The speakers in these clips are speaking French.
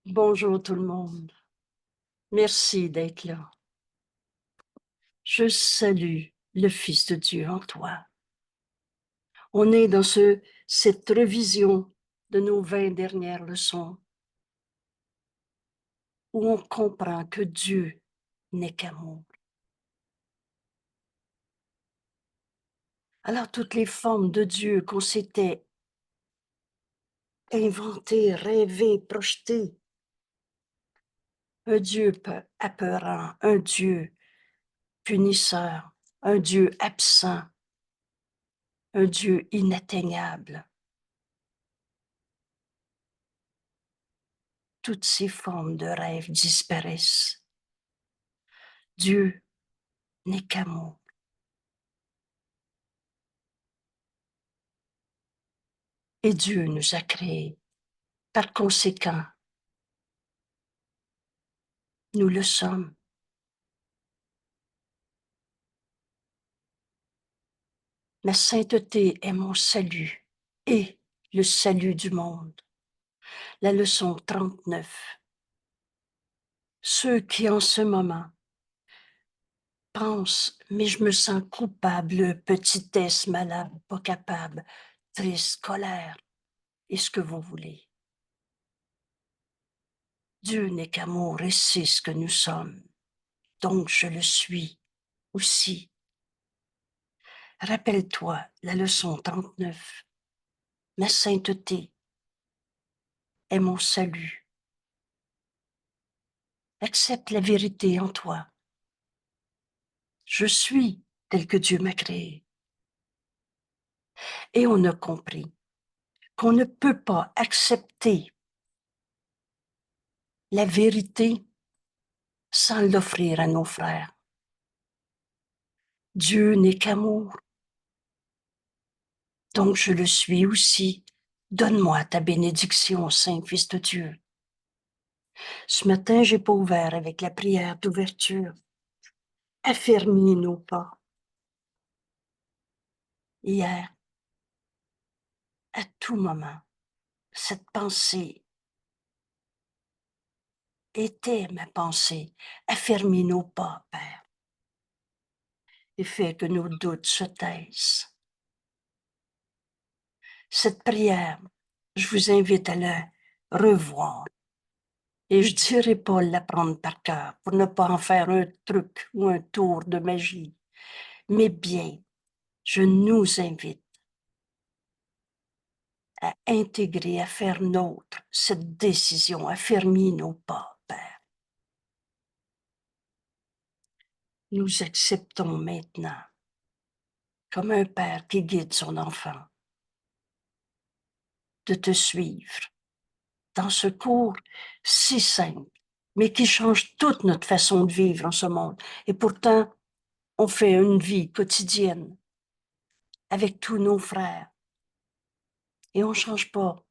Bonjour tout le monde. Merci d'être là. Je salue le Fils de Dieu en toi. On est dans cette révision de nos 20 dernières leçons où on comprend que Dieu n'est qu'amour. Alors toutes les formes de Dieu qu'on s'était inventées, rêvées, projetées, un Dieu apeurant, un Dieu punisseur, un Dieu absent, un Dieu inatteignable. Toutes ces formes de rêve disparaissent. Dieu n'est qu'amour. Et Dieu nous a créés. Par conséquent, nous le sommes. La sainteté est mon salut et le salut du monde. La leçon 39. Ceux qui en ce moment pensent, mais je me sens coupable, petitesse, malade, pas capable, triste, colère, et ce que vous voulez. Dieu n'est qu'amour et c'est ce que nous sommes. Donc je le suis aussi. Rappelle-toi la leçon 39. Ma sainteté est mon salut. Accepte la vérité en toi. Je suis tel que Dieu m'a créé. Et on a compris qu'on ne peut pas accepter la vérité sans l'offrir à nos frères. Dieu n'est qu'amour. Donc je le suis aussi. Donne-moi ta bénédiction, Saint-Fils de Dieu. Ce matin, j'ai pas ouvert avec la prière d'ouverture. Affermis nos pas. Hier, à tout moment, cette pensée était ma pensée. Affermis nos pas, Père, et fais que nos doutes se taisent. Cette prière, je vous invite à la revoir. Et je ne dirais pas l'apprendre par cœur pour ne pas en faire un truc ou un tour de magie, mais bien, je nous invite à intégrer, à faire nôtre cette décision, affermis nos pas, Père. Nous acceptons maintenant, comme un père qui guide son enfant, de te suivre dans ce cours si simple, mais qui change toute notre façon de vivre en ce monde. Et pourtant, on fait une vie quotidienne avec tous nos frères et on ne change pas.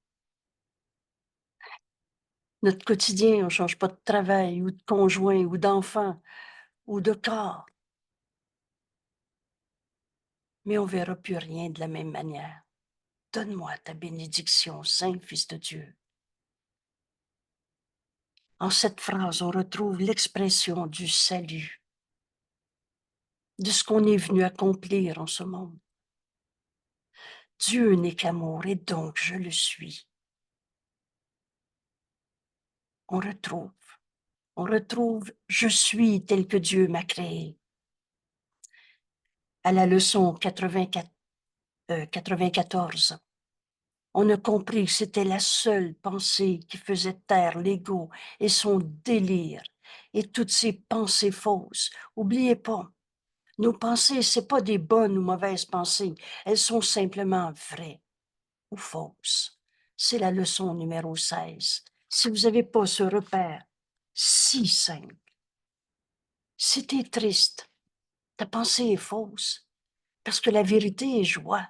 Notre quotidien, on ne change pas de travail ou de conjoint ou d'enfant ou de corps. Mais on ne verra plus rien de la même manière. Donne-moi ta bénédiction, Saint-Fils de Dieu. En cette phrase, on retrouve l'expression du salut, de ce qu'on est venu accomplir en ce monde. Dieu n'est qu'amour et donc je le suis. On retrouve, je suis tel que Dieu m'a créé. À la leçon 94, on a compris que c'était la seule pensée qui faisait taire l'ego et son délire et toutes ces pensées fausses. Oubliez pas, nos pensées, c'est pas des bonnes ou mauvaises pensées, elles sont simplement vraies ou fausses. C'est la leçon numéro 16. Si vous n'avez pas ce repère si simple, si tu es triste, ta pensée est fausse, parce que la vérité est joie,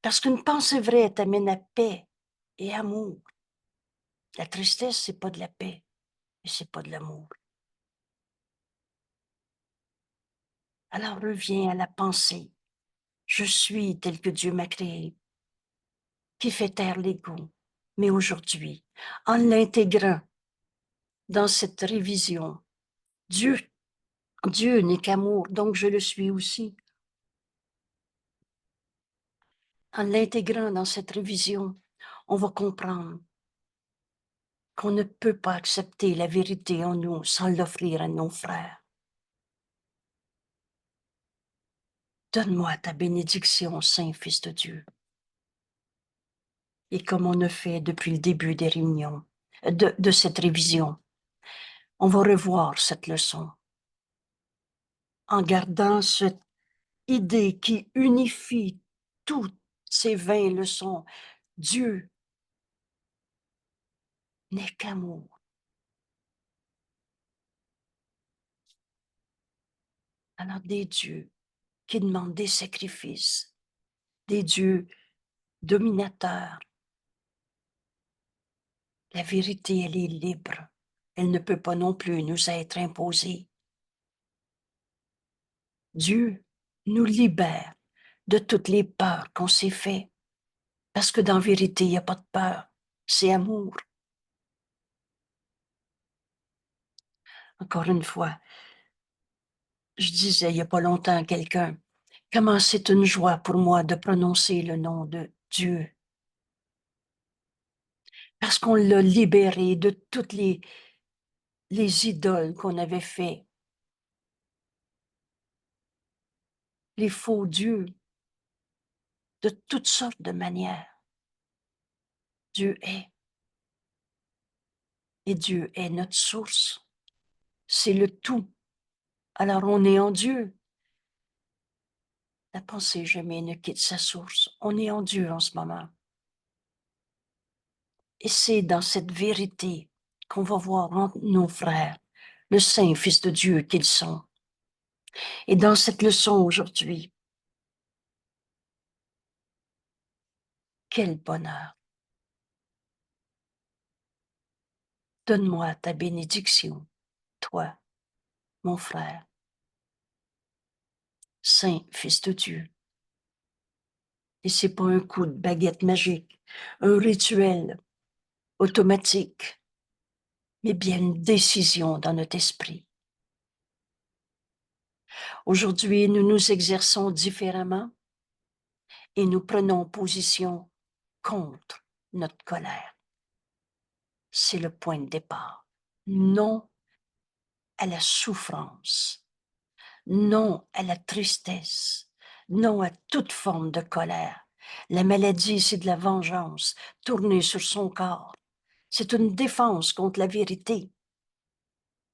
parce qu'une pensée vraie t'amène à paix et amour. La tristesse, c'est pas de la paix et c'est pas de l'amour. Alors reviens à la pensée. Je suis tel que Dieu m'a créé, qui fait taire l'ego. Mais aujourd'hui, en l'intégrant dans cette révision, Dieu n'est qu'amour, donc je le suis aussi. En l'intégrant dans cette révision, on va comprendre qu'on ne peut pas accepter la vérité en nous sans l'offrir à nos frères. Donne-moi ta bénédiction, Saint-Fils de Dieu. Et comme on a fait depuis le début des réunions, de cette révision, on va revoir cette leçon en gardant cette idée qui unifie toutes ces 20 leçons. Dieu n'est qu'amour. Alors des dieux qui demandent des sacrifices, des dieux dominateurs. La vérité, elle est libre. Elle ne peut pas non plus nous être imposée. Dieu nous libère de toutes les peurs qu'on s'est fait. Parce que dans la vérité, il n'y a pas de peur. C'est amour. Encore une fois, je disais il n'y a pas longtemps à quelqu'un, comment c'est une joie pour moi de prononcer le nom de Dieu. Parce qu'on l'a libéré de toutes les idoles qu'on avait fait, les faux dieux, de toutes sortes de manières. Dieu est. Et Dieu est notre source. C'est le tout. Alors on est en Dieu. La pensée jamais ne quitte sa source. On est en Dieu en ce moment. Et c'est dans cette vérité qu'on va voir entre nos frères, le Saint Fils de Dieu qu'ils sont. Et dans cette leçon aujourd'hui, quel bonheur! Donne-moi ta bénédiction, toi, mon frère, Saint Fils de Dieu. Et c'est pas un coup de baguette magique, un rituel automatique, mais bien une décision dans notre esprit. Aujourd'hui, nous nous exerçons différemment et nous prenons position contre notre colère. C'est le point de départ. Non à la souffrance, non à la tristesse, non à toute forme de colère. La maladie, c'est de la vengeance tournée sur son corps. C'est une défense contre la vérité.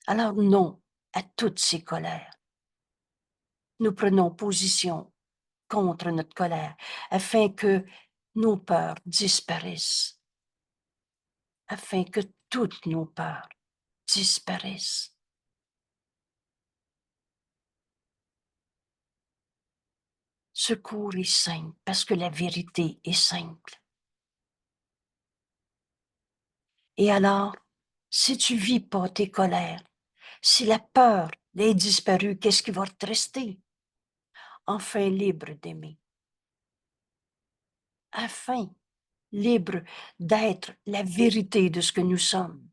Alors non à toutes ces colères. Nous prenons position contre notre colère afin que nos peurs disparaissent, afin que toutes nos peurs disparaissent. Ce cours est simple parce que la vérité est simple. Et alors, si tu vis pas tes colères, si la peur est disparue, qu'est-ce qui va te rester? Enfin libre d'aimer. Enfin libre d'être la vérité de ce que nous sommes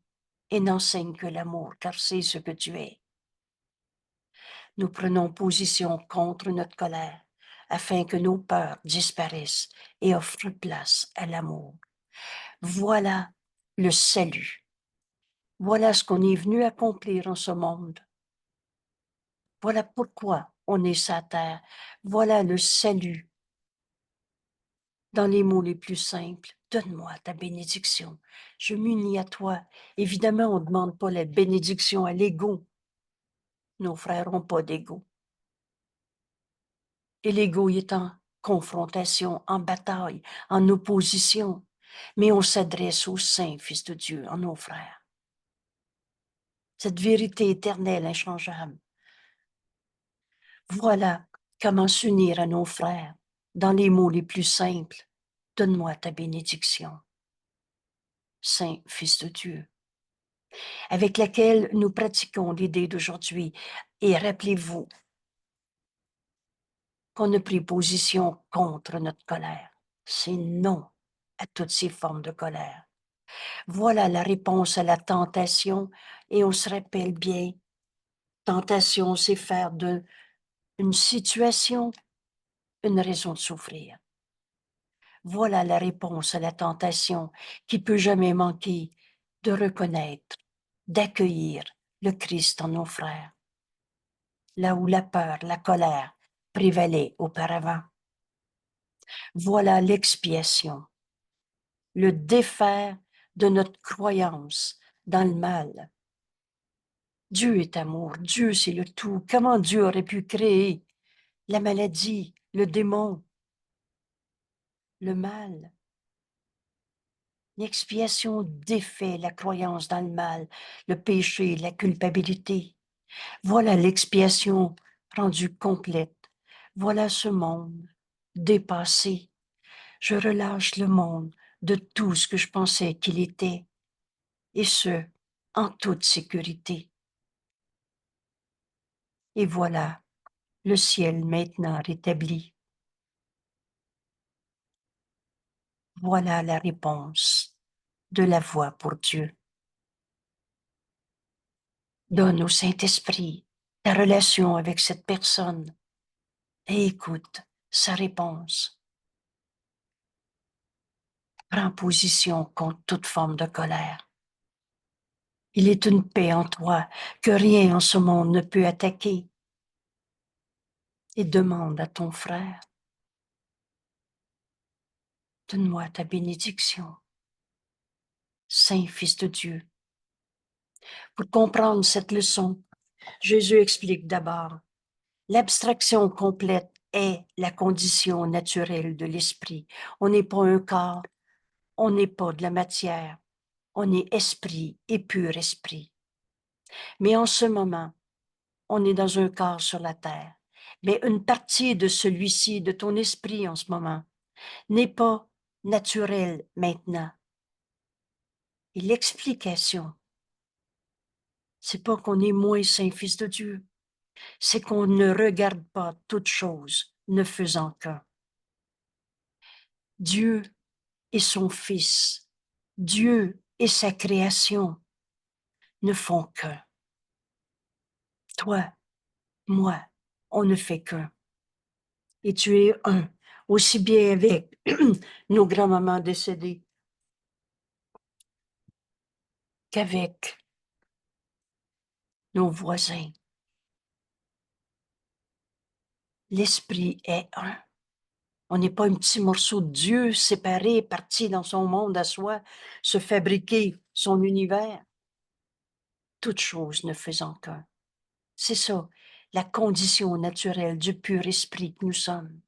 et n'enseigne que l'amour, car c'est ce que tu es. Nous prenons position contre notre colère afin que nos peurs disparaissent et offrent place à l'amour. Voilà le salut. Voilà ce qu'on est venu accomplir en ce monde. Voilà pourquoi on est sur la terre. Voilà le salut. Dans les mots les plus simples, donne-moi ta bénédiction. Je m'unis à toi. Évidemment, on ne demande pas la bénédiction à l'ego. Nos frères n'ont pas d'ego. Et l'ego est en confrontation, en bataille, en opposition. Mais on s'adresse au Saint Fils de Dieu, en nos frères. Cette vérité éternelle, inchangeable. Voilà comment s'unir à nos frères dans les mots les plus simples. Donne-moi ta bénédiction, Saint Fils de Dieu, avec laquelle nous pratiquons l'idée d'aujourd'hui. Et rappelez-vous qu'on a pris position contre notre colère. C'est non à toutes ces formes de colère. Voilà la réponse à la tentation et on se rappelle bien, tentation, c'est faire de une situation une raison de souffrir. Voilà la réponse à la tentation qui peut jamais manquer de reconnaître, d'accueillir le Christ en nos frères, là où la peur, la colère prévalaient auparavant. Voilà l'expiation, le défaire de notre croyance dans le mal. Dieu est amour, Dieu c'est le tout. Comment Dieu aurait pu créer la maladie, le démon, le mal? L'expiation défait la croyance dans le mal, le péché, la culpabilité. Voilà l'expiation rendue complète. Voilà ce monde dépassé. Je relâche le monde de tout ce que je pensais qu'il était, et ce, en toute sécurité. Et voilà le ciel maintenant rétabli. Voilà la réponse de la voix pour Dieu. Donne au Saint-Esprit ta relation avec cette personne et écoute sa réponse. Prends position contre toute forme de colère. Il est une paix en toi que rien en ce monde ne peut attaquer. Et demande à ton frère, donne-moi ta bénédiction, Saint Fils de Dieu. Pour comprendre cette leçon, Jésus explique d'abord, l'abstraction complète est la condition naturelle de l'esprit. On n'est pas un corps, on n'est pas de la matière, on est esprit et pur esprit. Mais en ce moment, on est dans un corps sur la terre. Mais une partie de celui-ci, de ton esprit en ce moment, n'est pas naturelle maintenant. Et l'explication, c'est pas qu'on est moins saint fils de Dieu, c'est qu'on ne regarde pas toute chose ne faisant qu'un. Dieu et son Fils, Dieu et sa création ne font qu'un. Toi, moi, on ne fait qu'un. Et tu es un, aussi bien avec nos grands-mamans décédées qu'avec nos voisins. L'esprit est un. On n'est pas un petit morceau de Dieu séparé, parti dans son monde à soi, se fabriquer son univers. Toute chose ne faisant qu'un. C'est ça, la condition naturelle du pur esprit que nous sommes.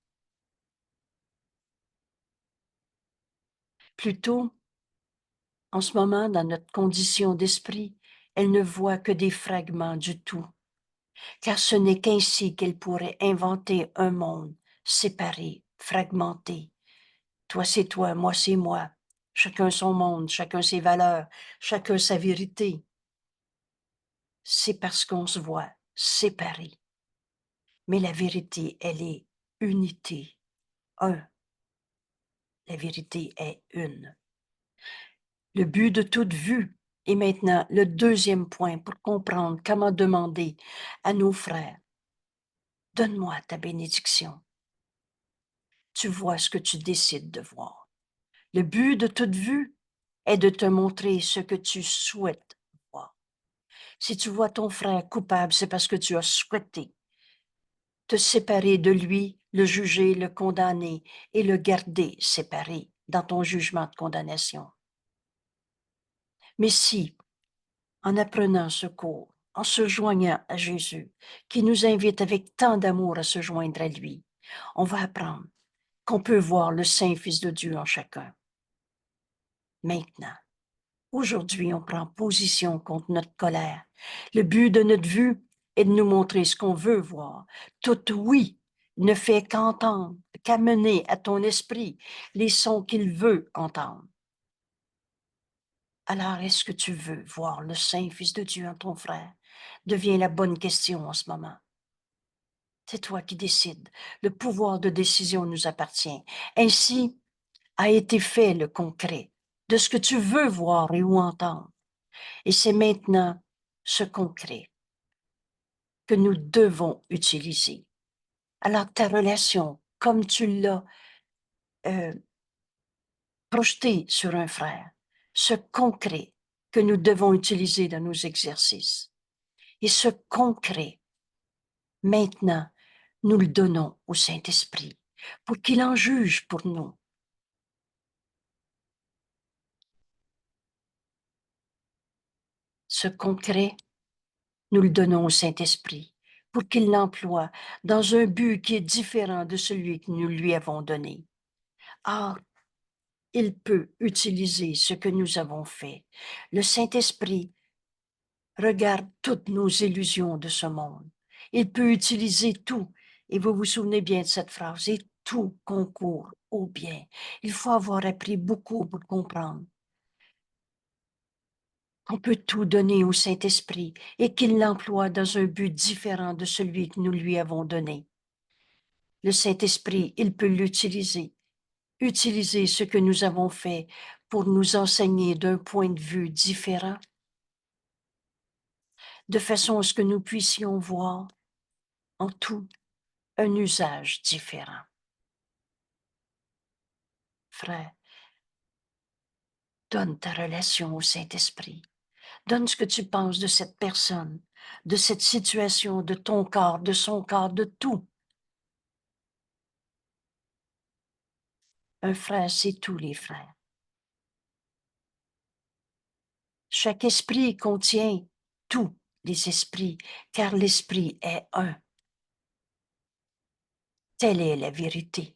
Plutôt, en ce moment, dans notre condition d'esprit, elle ne voit que des fragments du tout, car ce n'est qu'ainsi qu'elle pourrait inventer un monde séparé, fragmenté. Toi, c'est toi, moi, c'est moi. Chacun son monde, chacun ses valeurs, chacun sa vérité. C'est parce qu'on se voit séparés. Mais la vérité, elle est unité, un. La vérité est une. Le but de toute vue est maintenant le deuxième point pour comprendre comment demander à nos frères, donne-moi ta bénédiction. Tu vois ce que tu décides de voir. Le but de toute vue est de te montrer ce que tu souhaites voir. Si tu vois ton frère coupable, c'est parce que tu as souhaité te séparer de lui, le juger, le condamner et le garder séparé dans ton jugement de condamnation. Mais si, en apprenant ce cours, en se joignant à Jésus, qui nous invite avec tant d'amour à se joindre à lui, on va apprendre qu'on peut voir le Saint Fils de Dieu en chacun. Maintenant, aujourd'hui, on prend position contre notre colère. Le but de notre vue est de nous montrer ce qu'on veut voir. Tout oui ne fait qu'entendre, qu'amener à ton esprit les sons qu'il veut entendre. Alors, est-ce que tu veux voir le Saint Fils de Dieu en ton frère? Devient la bonne question en ce moment. C'est toi qui décides. Le pouvoir de décision nous appartient. Ainsi a été fait le concret de ce que tu veux voir et ou entendre. Et c'est maintenant ce concret que nous devons utiliser. Alors ta relation, comme tu l'as projeté sur un frère, ce concret que nous devons utiliser dans nos exercices. Et ce concret, maintenant, nous le donnons au Saint-Esprit pour qu'il en juge pour nous. Ce concret, nous le donnons au Saint-Esprit pour qu'il l'emploie dans un but qui est différent de celui que nous lui avons donné. Or, il peut utiliser ce que nous avons fait. Le Saint-Esprit regarde toutes nos illusions de ce monde. Il peut utiliser tout. Et vous vous souvenez bien de cette phrase, et tout concourt au bien. Il faut avoir appris beaucoup pour comprendre qu'on peut tout donner au Saint-Esprit et qu'il l'emploie dans un but différent de celui que nous lui avons donné. Le Saint-Esprit, il peut l'utiliser, utiliser ce que nous avons fait pour nous enseigner d'un point de vue différent, de façon à ce que nous puissions voir en tout un usage différent. Frère, donne ta relation au Saint-Esprit. Donne ce que tu penses de cette personne, de cette situation, de ton corps, de son corps, de tout. Un frère, c'est tous les frères. Chaque esprit contient tous les esprits, car l'esprit est un. Telle est la vérité.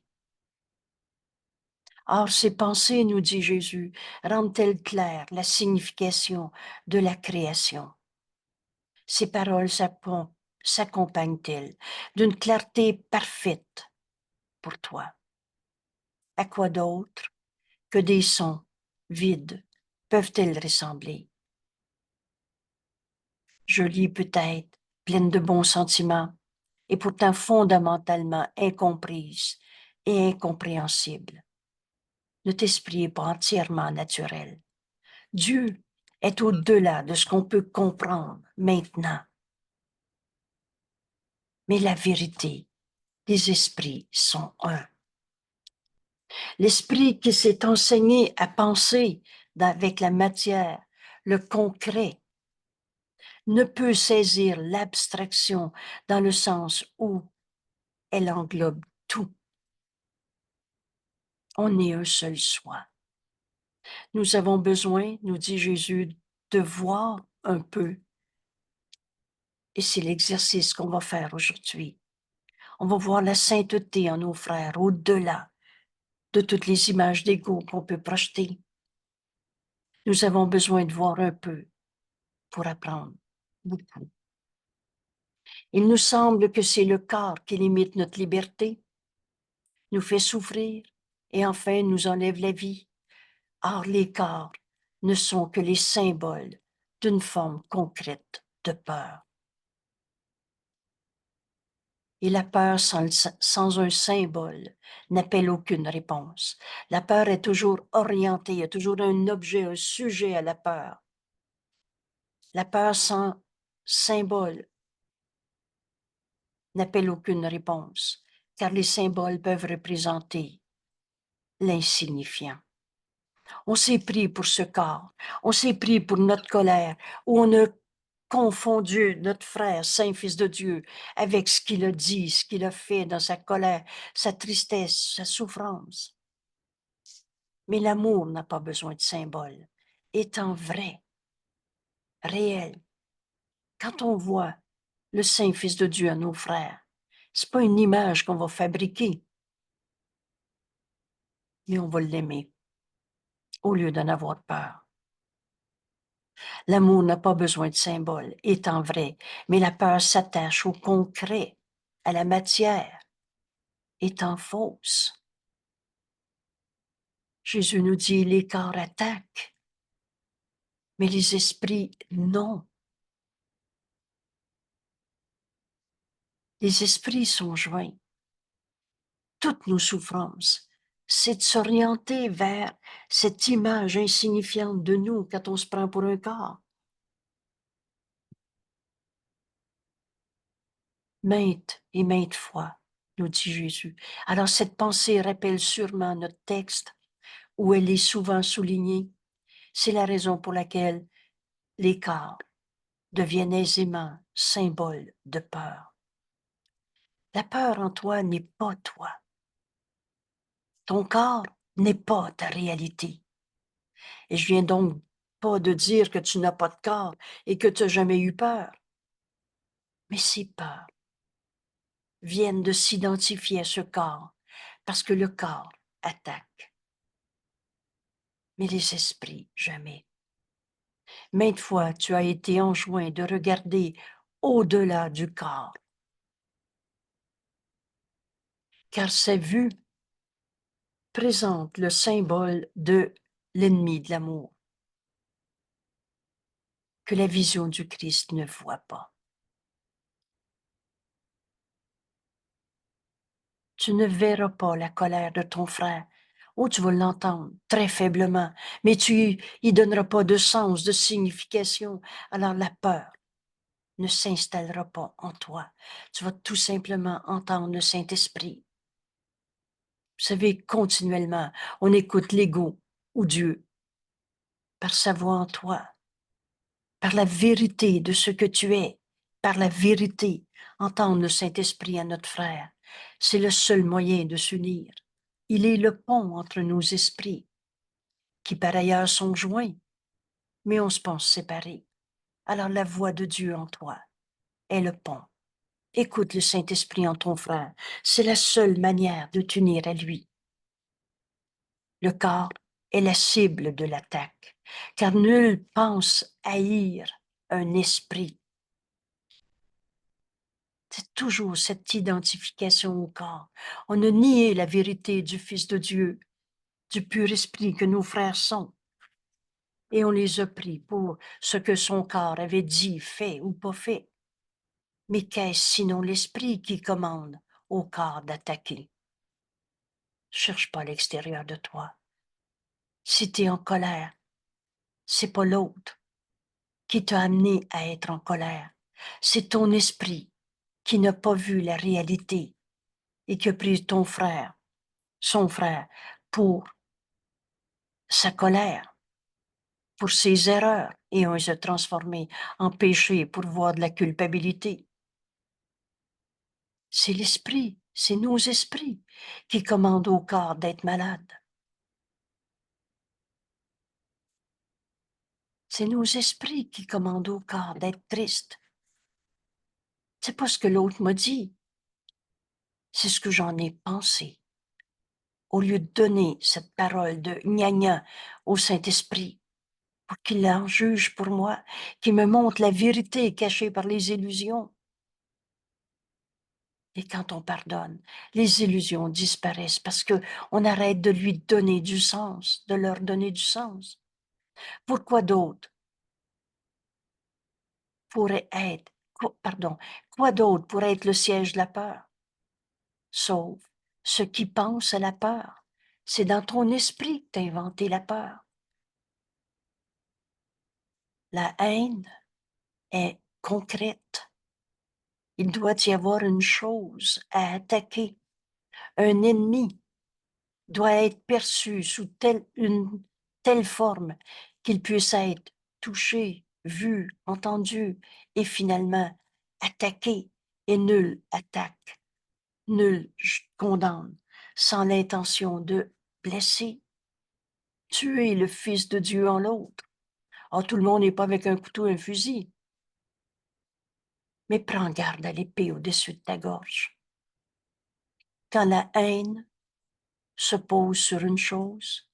Or, ces pensées, nous dit Jésus, rendent-elles claires la signification de la création? Ces paroles s'accompagnent-elles d'une clarté parfaite pour toi? À quoi d'autre que des sons vides peuvent-elles ressembler? Jolies peut-être, pleines de bons sentiments, et pourtant fondamentalement incomprises et incompréhensibles. Notre esprit n'est pas entièrement naturel. Dieu est au-delà de ce qu'on peut comprendre maintenant. Mais la vérité, les esprits sont un. L'esprit qui s'est enseigné à penser avec la matière, le concret, ne peut saisir l'abstraction dans le sens où elle englobe tout. On est un seul soi. Nous avons besoin, nous dit Jésus, de voir un peu. Et c'est l'exercice qu'on va faire aujourd'hui. On va voir la sainteté en nos frères, au-delà de toutes les images d'ego qu'on peut projeter. Nous avons besoin de voir un peu pour apprendre beaucoup. Il nous semble que c'est le corps qui limite notre liberté, nous fait souffrir et enfin nous enlève la vie. Or, les corps ne sont que les symboles d'une forme concrète de peur. Et la peur sans un symbole n'appelle aucune réponse. La peur est toujours orientée, il y a toujours un objet, un sujet à la peur. La peur sans symbole n'appelle aucune réponse, car les symboles peuvent représenter l'insignifiant. On s'est pris pour ce corps, on s'est pris pour notre colère, où on a confondu notre frère, Saint-Fils de Dieu, avec ce qu'il a dit, ce qu'il a fait dans sa colère, sa tristesse, sa souffrance. Mais l'amour n'a pas besoin de symboles, étant vrai, réel. Quand on voit le Saint-Fils de Dieu à nos frères, c'est pas une image qu'on va fabriquer, mais on va l'aimer au lieu d'en avoir peur. L'amour n'a pas besoin de symboles, étant vrai, mais la peur s'attache au concret, à la matière, étant fausse. Jésus nous dit, les corps attaquent, mais les esprits, non. Les esprits sont joints. Toutes nos souffrances c'est de s'orienter vers cette image insignifiante de nous quand on se prend pour un corps. Maintes et maintes fois, nous dit Jésus. Alors cette pensée rappelle sûrement notre texte où elle est souvent soulignée. C'est la raison pour laquelle les corps deviennent aisément symboles de peur. La peur en toi n'est pas toi. Ton corps n'est pas ta réalité. Et je viens donc pas de dire que tu n'as pas de corps et que tu n'as jamais eu peur. Mais ces peurs viennent de s'identifier à ce corps parce que le corps attaque. Mais les esprits, jamais. Maintes fois, tu as été enjoint de regarder au-delà du corps, car sa vue présente le symbole de l'ennemi de l'amour, que la vision du Christ ne voit pas. Tu ne verras pas la colère de ton frère, ou tu vas l'entendre très faiblement, mais tu y donneras pas de sens, de signification. Alors la peur ne s'installera pas en toi. Tu vas tout simplement entendre le Saint-Esprit. Vous savez, continuellement, on écoute l'ego ou Dieu par sa voix en toi, par la vérité de ce que tu es, par la vérité. Entendre le Saint-Esprit à notre frère, c'est le seul moyen de s'unir. Il est le pont entre nos esprits, qui par ailleurs sont joints, mais on se pense séparés. Alors la voix de Dieu en toi est le pont. Écoute le Saint-Esprit en ton frère. C'est la seule manière de t'unir à lui. Le corps est la cible de l'attaque, car nul pense haïr un esprit. C'est toujours cette identification au corps. On a nié la vérité du Fils de Dieu, du pur esprit que nos frères sont. Et on les a pris pour ce que son corps avait dit, fait ou pas fait. Mais qu'est-ce sinon l'esprit qui commande au corps d'attaquer? Cherche pas à l'extérieur de toi. Si tu es en colère, c'est pas l'autre qui t'a amené à être en colère. C'est ton esprit qui n'a pas vu la réalité et qui a pris ton frère, son frère, pour sa colère, pour ses erreurs, et on les a transformés en péché pour voir de la culpabilité. C'est l'esprit, c'est nos esprits qui commandent au corps d'être malade. C'est nos esprits qui commandent au corps d'être triste. C'est pas ce que l'autre m'a dit, c'est ce que j'en ai pensé. Au lieu de donner cette parole de gna-gna au Saint-Esprit pour qu'il en juge pour moi, qu'il me montre la vérité cachée par les illusions. Et quand on pardonne, les illusions disparaissent parce que on arrête de lui donner du sens, de leur donner du sens. Pourquoi d'autre pourrait être, quoi d'autre pourrait être le siège de la peur? Sauf ce qui pense à la peur. C'est dans ton esprit que tu as inventé la peur. La haine est concrète. Il doit y avoir une chose à attaquer. Un ennemi doit être perçu sous une telle forme qu'il puisse être touché, vu, entendu et finalement attaqué. Et nul attaque, nul condamne sans l'intention de blesser, tuer le Fils de Dieu en l'autre. Ah, tout le monde n'est pas avec un couteau et un fusil, mais prends garde à l'épée au-dessus de ta gorge. Quand la haine se pose sur une chose,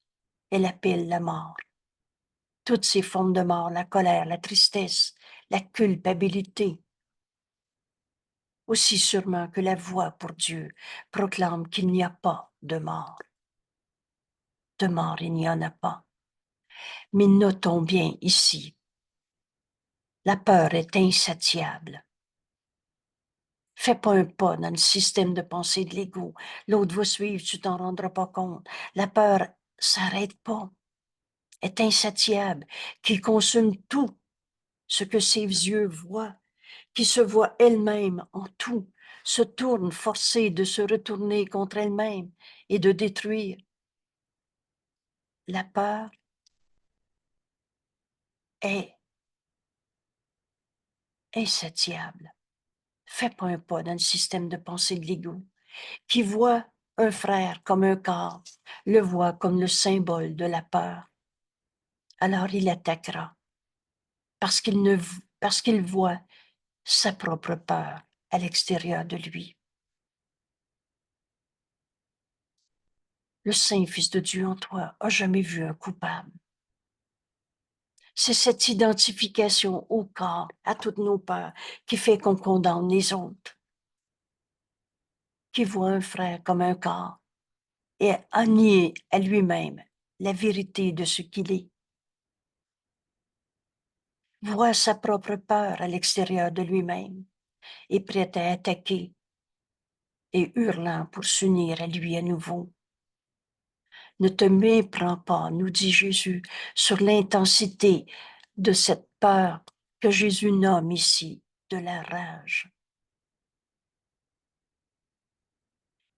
elle appelle la mort. Toutes ces formes de mort, la colère, la tristesse, la culpabilité, aussi sûrement que la voix pour Dieu proclame qu'il n'y a pas de mort. De mort, il n'y en a pas. Mais notons bien ici, la peur est insatiable. Fais pas un pas dans le système de pensée de l'ego. L'autre va suivre, tu t'en rendras pas compte. La peur s'arrête pas, est insatiable, qui consume tout ce que ses yeux voient, qui se voit elle-même en tout, se tourne forcée de se retourner contre elle-même et de détruire. La peur est insatiable. Fais pas un pas dans le système de pensée de l'ego, qui voit un frère comme un corps, le voit comme le symbole de la peur. Alors il attaquera, parce qu'il voit sa propre peur à l'extérieur de lui. Le Saint Fils de Dieu en toi a jamais vu un coupable. C'est cette identification au corps, à toutes nos peurs, qui fait qu'on condamne les autres, qui voit un frère comme un corps et a nié à lui-même la vérité de ce qu'il est. Voit sa propre peur à l'extérieur de lui-même et prêt à attaquer et hurlant pour s'unir à lui à nouveau. Ne te méprends pas, nous dit Jésus, sur l'intensité de cette peur que Jésus nomme ici de la rage.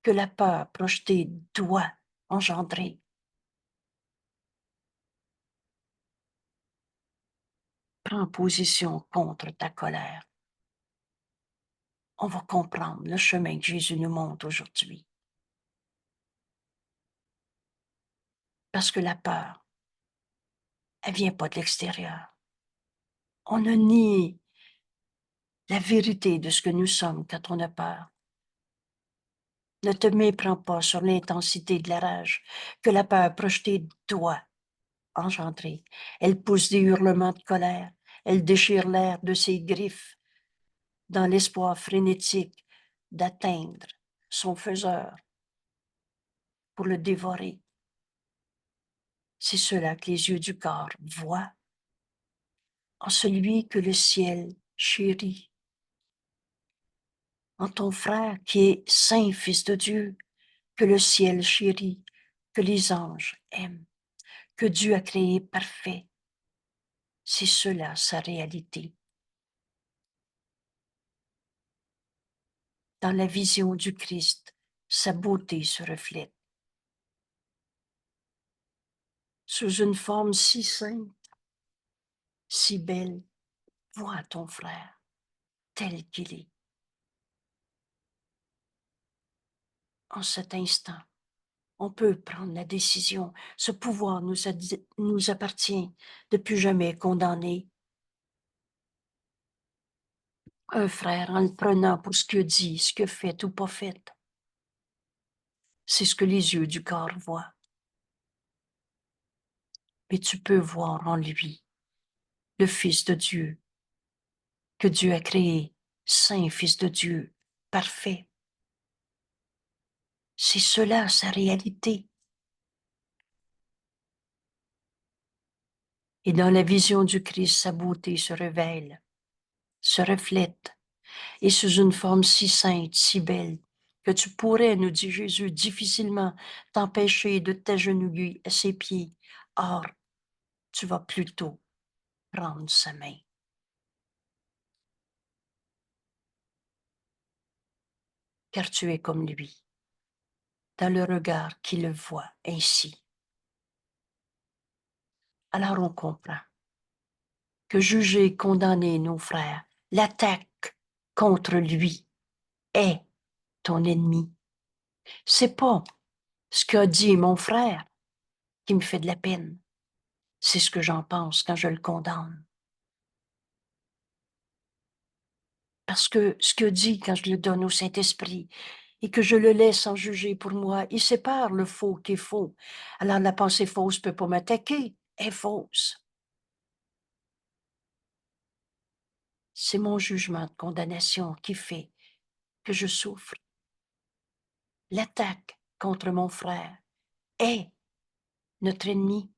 Que la peur projetée doit engendrer. Prends position contre ta colère. On va comprendre le chemin que Jésus nous montre aujourd'hui. Parce que la peur, elle vient pas de l'extérieur. On a nié la vérité de ce que nous sommes quand on a peur. Ne te méprends pas sur l'intensité de la rage que la peur projetée doit engendrer. Elle pousse des hurlements de colère. Elle déchire l'air de ses griffes dans l'espoir frénétique d'atteindre son faiseur pour le dévorer. C'est cela que les yeux du corps voient en celui que le ciel chérit, en ton frère qui est saint Fils de Dieu, que le ciel chérit, que les anges aiment, que Dieu a créé parfait. C'est cela sa réalité. Dans la vision du Christ, sa beauté se reflète. Sous une forme si sainte, si belle, vois ton frère tel qu'il est. En cet instant, on peut prendre la décision. Ce pouvoir nous appartient de plus jamais condamner un frère en le prenant pour ce que dit, ce que fait ou pas fait. C'est ce que les yeux du corps voient. Mais tu peux voir en lui le Fils de Dieu, que Dieu a créé, Saint Fils de Dieu, parfait. C'est cela sa réalité. Et dans la vision du Christ, sa beauté se révèle, se reflète, et sous une forme si sainte, si belle, que tu pourrais, nous dit Jésus, difficilement t'empêcher de t'agenouiller à ses pieds. Or, tu vas plutôt prendre sa main. Car tu es comme lui, dans le regard qui le voit ainsi. Alors on comprend que juger et condamner nos frères, l'attaque contre lui est ton ennemi. C'est pas ce qu'a dit mon frère qui me fait de la peine. C'est ce que j'en pense quand je le condamne. Parce que ce que dit quand je le donne au Saint-Esprit et que je le laisse en juger pour moi, il sépare le faux qui est faux. Alors la pensée fausse ne peut pas m'attaquer, elle est fausse. C'est mon jugement de condamnation qui fait que je souffre. L'attaque contre mon frère est notre ennemi,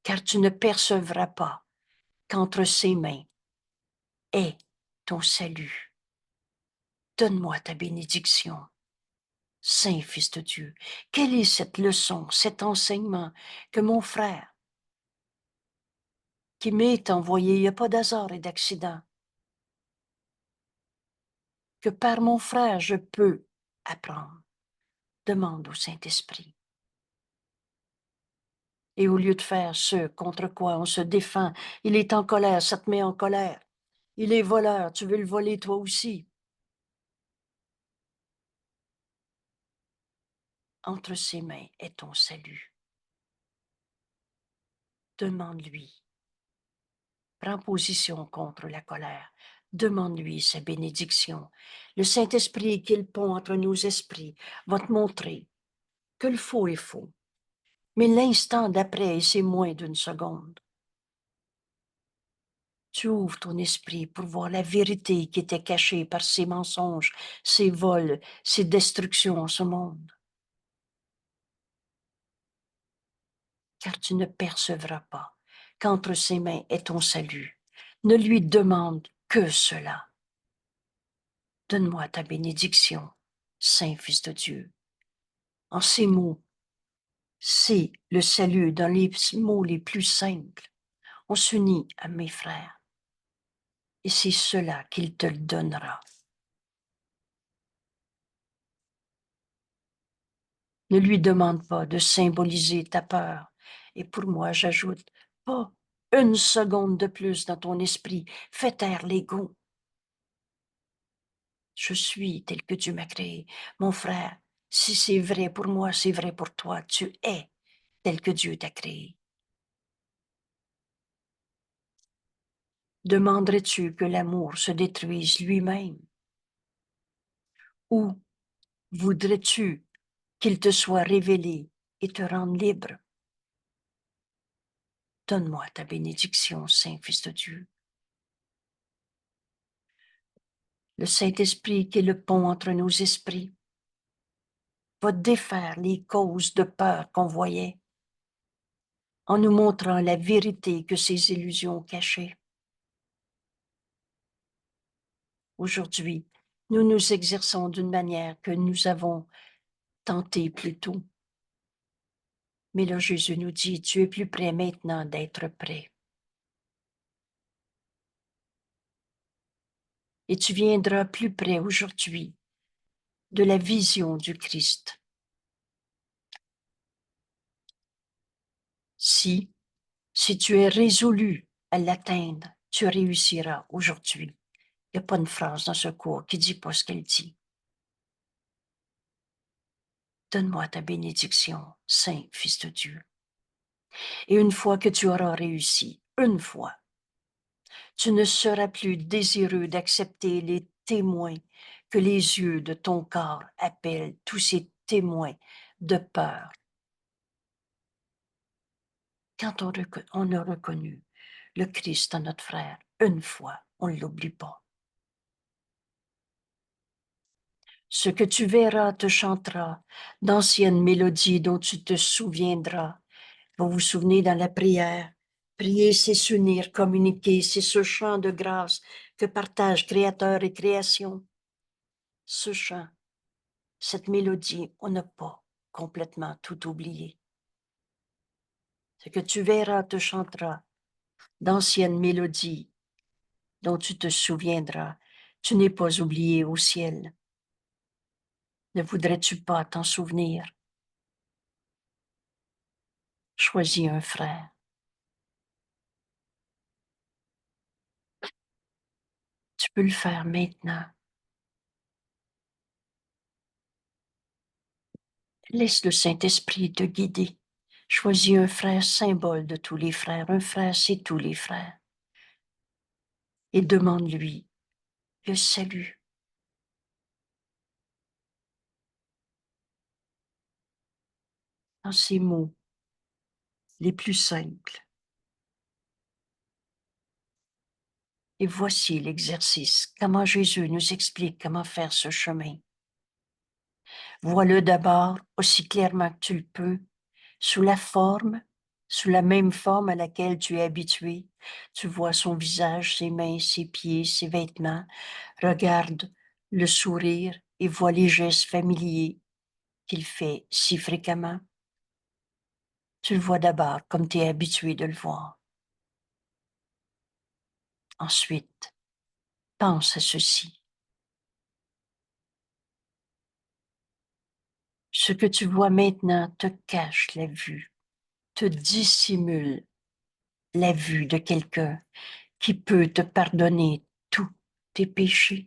car tu ne percevras pas qu'entre ses mains est ton salut. Donne-moi ta bénédiction. Saint Fils de Dieu, quelle est cette leçon, cet enseignement que mon frère, qui m'est envoyé, il n'y a pas d'hasard et d'accident, que par mon frère je peux apprendre. Demande au Saint-Esprit. Et au lieu de faire ce contre quoi on se défend, il est en colère, ça te met en colère. Il est voleur, tu veux le voler toi aussi. Entre ses mains est ton salut. Demande-lui. Prends position contre la colère. Demande-lui sa bénédiction. Le Saint-Esprit qui est le pont entre nos esprits va te montrer que le faux est faux. Mais l'instant d'après, c'est moins d'une seconde. Tu ouvres ton esprit pour voir la vérité qui était cachée par ces mensonges, ces vols, ces destructions en ce monde. Car tu ne percevras pas qu'entre ses mains est ton salut. Ne lui demande que cela. Donne-moi ta bénédiction, Saint Fils de Dieu. En ces mots, c'est le salut dans les mots les plus simples. On s'unit à mes frères et c'est cela qu'il te le donnera. Ne lui demande pas de symboliser ta peur. Et pour moi, j'ajoute, pas une seconde de plus dans ton esprit. Fais taire l'ego. Je suis tel que Dieu m'a créé. Mon frère, si c'est vrai pour moi, c'est vrai pour toi. Tu es tel que Dieu t'a créé. Demanderais-tu que l'amour se détruise lui-même? Ou voudrais-tu qu'il te soit révélé et te rende libre? Donne-moi ta bénédiction, Saint Fils de Dieu. Le Saint-Esprit qui est le pont entre nos esprits va défaire les causes de peur qu'on voyait en nous montrant la vérité que ces illusions cachaient. Aujourd'hui, nous nous exerçons d'une manière que nous avons tenté plus tôt. Mais là, Jésus nous dit, tu es plus près maintenant d'être prêt. Et tu viendras plus près aujourd'hui de la vision du Christ. Si tu es résolu à l'atteindre, tu réussiras aujourd'hui. Il n'y a pas une phrase dans ce cours qui ne dit pas ce qu'elle dit. Donne-moi ta bénédiction, Saint Fils de Dieu. Et une fois que tu auras réussi, une fois, tu ne seras plus désireux d'accepter les témoins que les yeux de ton corps appellent, tous ces témoins de peur. Quand on a reconnu le Christ en notre frère, une fois, on ne l'oublie pas. Ce que tu verras te chantera d'anciennes mélodies dont tu te souviendras. Vous vous souvenez dans la prière, prier, c'est s'unir, communiquer, c'est ce chant de grâce que partagent Créateur et création. Ce chant, cette mélodie, on n'a pas complètement tout oublié. Ce que tu verras te chantera d'anciennes mélodies dont tu te souviendras. Tu n'es pas oublié au ciel. Ne voudrais-tu pas t'en souvenir? Choisis un frère. Tu peux le faire maintenant. Laisse le Saint-Esprit te guider. Choisis un frère symbole de tous les frères. Un frère, c'est tous les frères. Et demande-lui le salut. En ces mots les plus simples. Et voici l'exercice. Comment Jésus nous explique comment faire ce chemin. Vois-le d'abord aussi clairement que tu le peux, sous la même forme à laquelle tu es habitué. Tu vois son visage, ses mains, ses pieds, ses vêtements. Regarde le sourire et vois les gestes familiers qu'il fait si fréquemment. Tu le vois d'abord comme tu es habitué de le voir. Ensuite, pense à ceci. Ce que tu vois maintenant te cache la vue, te dissimule la vue de quelqu'un qui peut te pardonner tous tes péchés.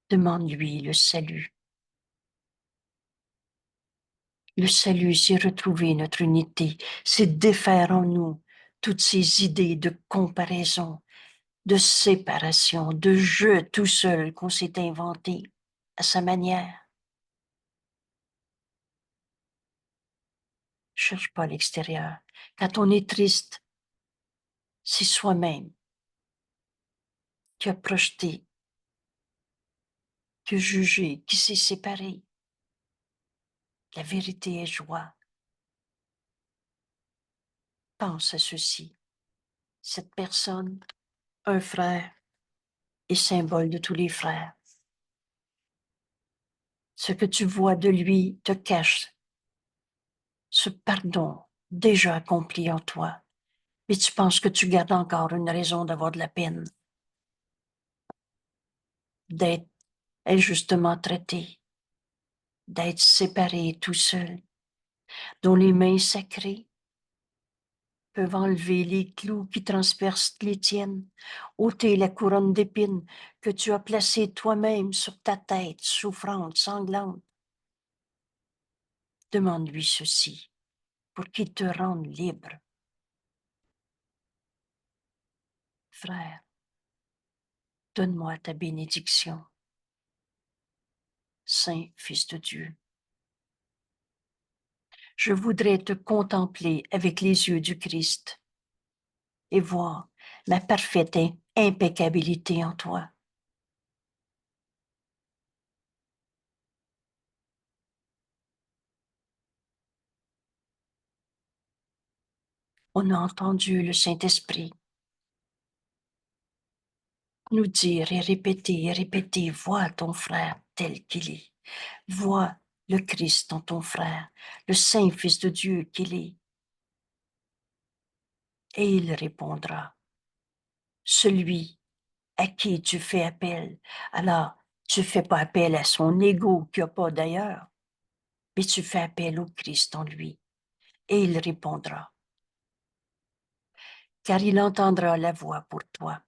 Demande-lui le salut. Le salut, c'est retrouver notre unité, c'est défaire en nous toutes ces idées de comparaison, de séparation, de jeu tout seul qu'on s'est inventé à sa manière. Cherche pas à l'extérieur. Quand on est triste, c'est soi-même qui a projeté, qui a jugé, qui s'est séparé. La vérité est joie. Pense à ceci. Cette personne, un frère, est symbole de tous les frères. Ce que tu vois de lui te cache ce pardon déjà accompli en toi. Mais tu penses que tu gardes encore une raison d'avoir de la peine, d'être injustement traité, d'être séparé tout seul, dont les mains sacrées peuvent enlever les clous qui transpercent les tiennes, ôter la couronne d'épines que tu as placée toi-même sur ta tête, souffrante, sanglante. Demande-lui ceci pour qu'il te rende libre. Frère, donne-moi ta bénédiction. Saint Fils de Dieu, je voudrais te contempler avec les yeux du Christ et voir la parfaite impeccabilité en toi. On a entendu le Saint-Esprit nous dire et répéter, vois ton frère tel qu'il est. Vois le Christ en ton frère, le Saint Fils de Dieu qu'il est. Et il répondra, celui à qui tu fais appel. Alors, tu fais pas appel à son ego qu'il n'y a pas d'ailleurs, mais tu fais appel au Christ en lui. Et il répondra, car il entendra la voix pour toi.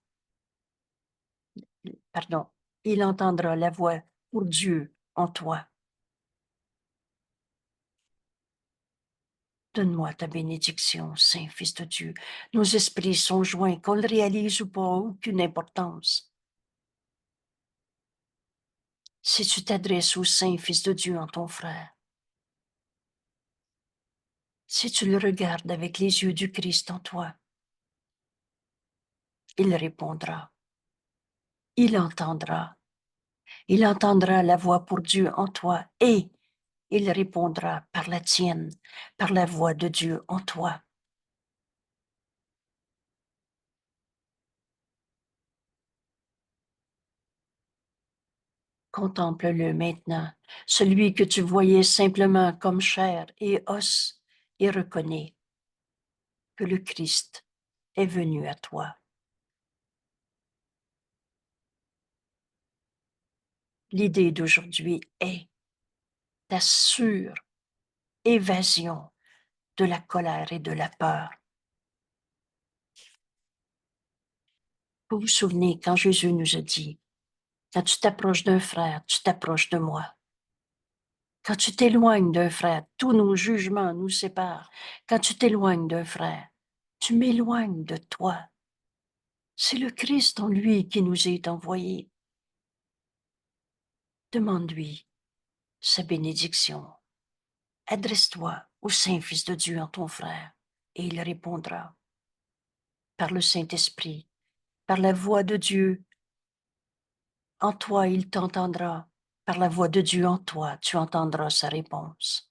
Pardon, il entendra la voix pour Dieu en toi. Donne-moi ta bénédiction, Saint Fils de Dieu. Nos esprits sont joints, qu'on le réalise ou pas, aucune importance. Si tu t'adresses au Saint Fils de Dieu en ton frère, si tu le regardes avec les yeux du Christ en toi, il répondra, il entendra la voix pour Dieu en toi et il répondra par la tienne, par la voix de Dieu en toi. Contemple-le maintenant, celui que tu voyais simplement comme chair et os, et reconnais que le Christ est venu à toi. L'idée d'aujourd'hui est ta sûre évasion de la colère et de la peur. Vous vous souvenez quand Jésus nous a dit, quand tu t'approches d'un frère, tu t'approches de moi. Quand tu t'éloignes d'un frère, tous nos jugements nous séparent. Quand tu t'éloignes d'un frère, tu m'éloignes de toi. C'est le Christ en lui qui nous est envoyé. Demande-lui sa bénédiction. Adresse-toi au Saint-Fils de Dieu en ton frère, et il répondra par le Saint-Esprit, par la voix de Dieu. En toi, il t'entendra. Par la voix de Dieu en toi, tu entendras sa réponse.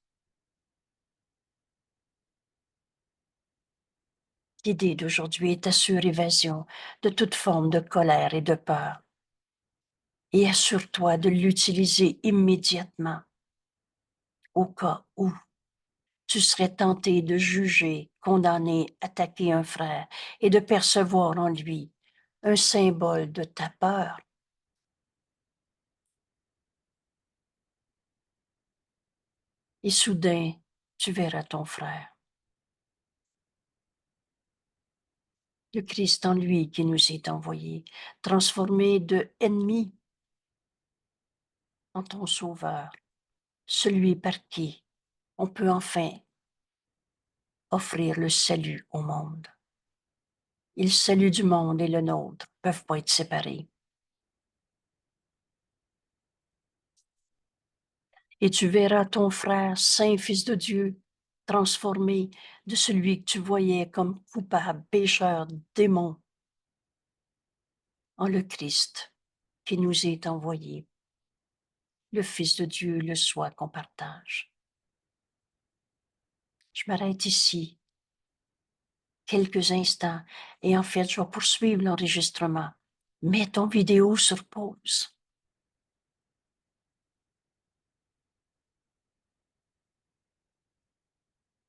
L'idée d'aujourd'hui est ta surévasion de toute forme de colère et de peur. Et assure-toi de l'utiliser immédiatement au cas où tu serais tenté de juger, condamner, attaquer un frère et de percevoir en lui un symbole de ta peur. Et soudain, tu verras ton frère, le Christ en lui qui nous est envoyé, transformé de ennemi en ton sauveur, celui par qui on peut enfin offrir le salut au monde. Et le salut du monde et le nôtre ne peuvent pas être séparés. Et tu verras ton frère, saint Fils de Dieu, transformé de celui que tu voyais comme coupable, pécheur, démon, en le Christ qui nous est envoyé, le Fils de Dieu, le soi qu'on partage. Je m'arrête ici quelques instants et en fait, je vais poursuivre l'enregistrement. Mets ton vidéo sur pause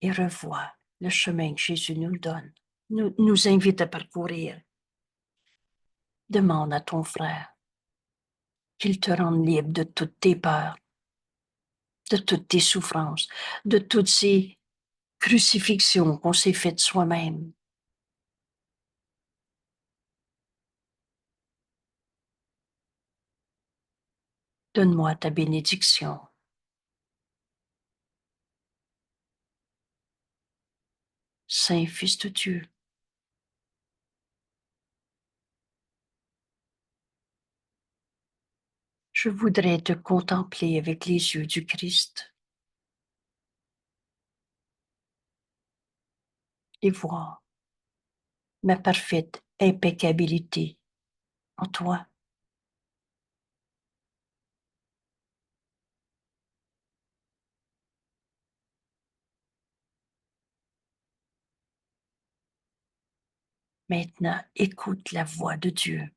et revois le chemin que Jésus nous donne, nous invite à parcourir. Demande à ton frère qu'il te rende libre de toutes tes peurs, de toutes tes souffrances, de toutes ces crucifixions qu'on s'est faites soi-même. Donne-moi ta bénédiction. Saint Fils de Dieu, je voudrais te contempler avec les yeux du Christ et voir ma parfaite impeccabilité en toi. Maintenant, écoute la voix de Dieu.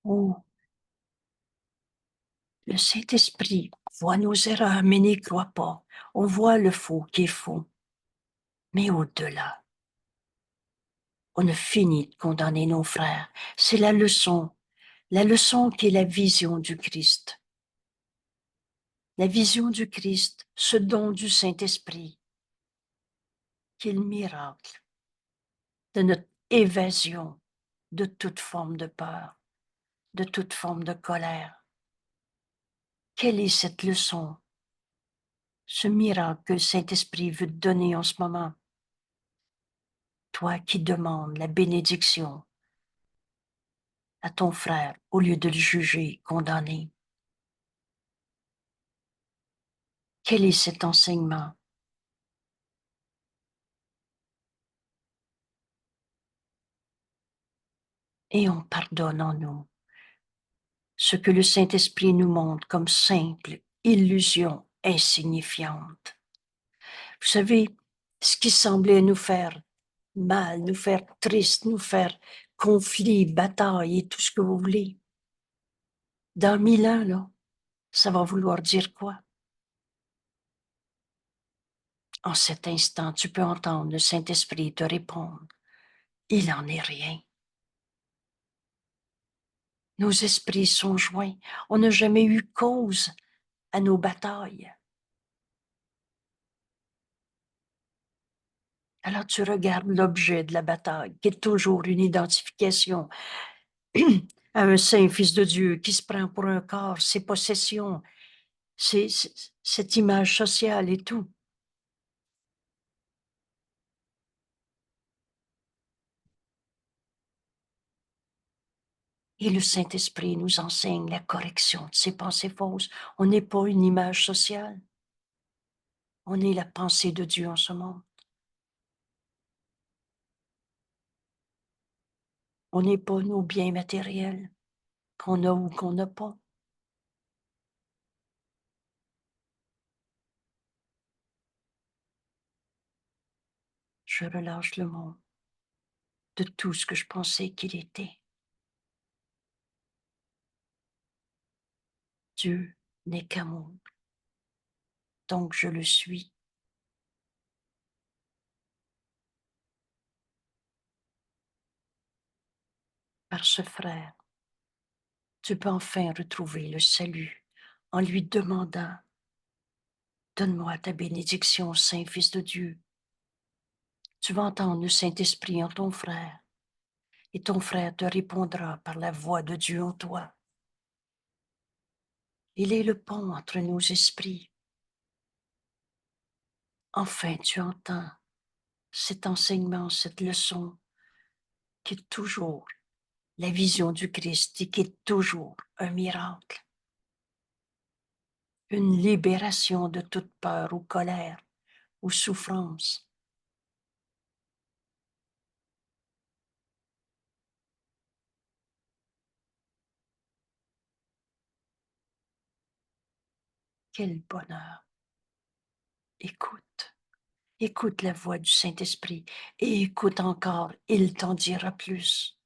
Oh, le Saint-Esprit voit nos erreurs, mais n'y croit pas. On voit le faux qui est faux. Mais au-delà, on a fini de condamner nos frères. C'est la leçon qui est la vision du Christ. La vision du Christ, ce don du Saint-Esprit, qui est le miracle de notre évasion de toute forme de peur, de toute forme de colère. Quelle est cette leçon, ce miracle que le Saint-Esprit veut te donner en ce moment? Toi qui demandes la bénédiction à ton frère au lieu de le juger, condamner. Quel est cet enseignement? Et on pardonne en nous ce que le Saint-Esprit nous montre comme simple illusion insignifiante. Vous savez, ce qui semblait nous faire mal, nous faire triste, nous faire conflit, bataille et tout ce que vous voulez, dans 1000 ans, là, ça va vouloir dire quoi? En cet instant, tu peux entendre le Saint-Esprit te répondre. Il n'en est rien. Nos esprits sont joints. On n'a jamais eu cause à nos batailles. Alors tu regardes l'objet de la bataille, qui est toujours une identification à un saint fils de Dieu qui se prend pour un corps, ses possessions, cette image sociale et tout. Et le Saint-Esprit nous enseigne la correction de ces pensées fausses. On n'est pas une image sociale. On est la pensée de Dieu en ce monde. On n'est pas nos biens matériels qu'on a ou qu'on n'a pas. Je relâche le monde de tout ce que je pensais qu'il était. Dieu n'est qu'amour, donc je le suis. Par ce frère, tu peux enfin retrouver le salut en lui demandant: donne-moi ta bénédiction, Saint-Fils de Dieu. Tu vas entendre le Saint-Esprit en ton frère, et ton frère te répondra par la voix de Dieu en toi. Il est le pont entre nos esprits. Enfin, tu entends cet enseignement, cette leçon qui est toujours la vision du Christ et qui est toujours un miracle, une libération de toute peur ou colère ou souffrance. Quel bonheur! Écoute, écoute la voix du Saint-Esprit et écoute encore, il t'en dira plus,